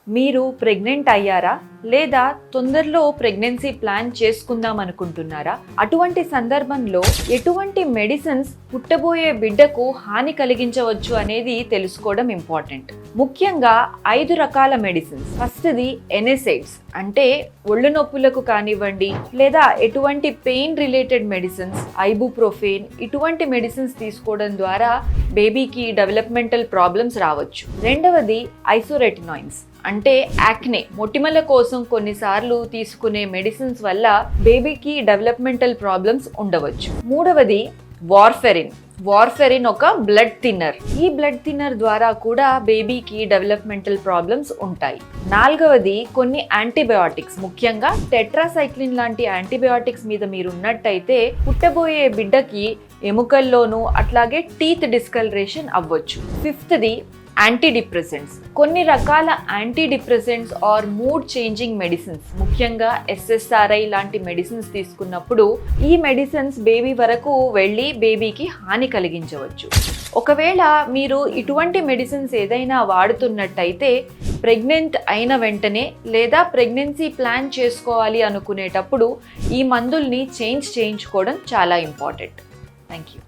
మీరు ప్రెగ్నెంట్ అయ్యారా లేదా తొందరలో ప్రెగ్నెన్సీ ప్లాన్ చేసుకుందాం అనుకుంటున్నారా? అటువంటి సందర్భంలో ఎటువంటి మెడిసిన్స్ పుట్టబోయే బిడ్డకు హాని కలిగించవచ్చు అనేది తెలుసుకోవడం ఇంపార్టెంట్. ముఖ్యంగా 5 రకాల మెడిసిన్స్. ఫస్ట్ది ఎన్ఎస్ఐడ్స్, అంటే ఒళ్ళు నొప్పులకు కానివ్వండి లేదా ఎటువంటి పెయిన్ రిలేటెడ్ మెడిసిన్స్, ఐబుప్రోఫెన్, ఇటువంటి మెడిసిన్స్ తీసుకోవడం ద్వారా బేబీకి డెవలప్మెంటల్ ప్రాబ్లమ్స్ రావచ్చు. రెండవది ఐసోరెటినాయిన్స్, అంటే యాక్నే, మొటిమల కోసం కొన్నిసార్లు తీసుకునే మెడిసిన్స్ వల్ల బేబీకి డెవలప్మెంటల్ ప్రాబ్లమ్స్ ఉండవచ్చు. మూడవది వార్ఫెరిన్ ఒక బ్లడ్ థిన్నర్. ఈ బ్లడ్ థిన్నర్ ద్వారా కూడా బేబీకి డెవలప్మెంటల్ ప్రాబ్లమ్స్ ఉంటాయి. నాలుగవది కొన్ని యాంటీబయాటిక్స్, ముఖ్యంగా టెట్రాసైక్లిన్ లాంటి యాంటీబయాటిక్స్ మీద మీరు ఉన్నట్టయితే పుట్టబోయే బిడ్డకి ఎముకల్లోనూ అట్లాగే టీత్ డిస్కలరేషన్ అవ్వచ్చు. ఫిఫ్త్ది యాంటీడిప్రెసెంట్స్, కొన్ని రకాల antidepressants are mood changing medicines, ముఖ్యంగా SSRI లాంటి మెడిసిన్స్ తీసుకున్నప్పుడు ఈ మెడిసిన్స్ బేబీ వరకు వెళ్ళి బేబీకి హాని కలిగించవచ్చు. ఒకవేళ మీరు ఇటువంటి మెడిసిన్స్ ఏదైనా వాడుతున్నట్టయితే ప్రెగ్నెంట్ అయిన వెంటనే లేదా ప్రెగ్నెన్సీ ప్లాన్ చేసుకోవాలి అనుకునేటప్పుడు ఈ మందుల్ని చేంజ్ చేయించుకోవడం చాలా ఇంపార్టెంట్. Thank you.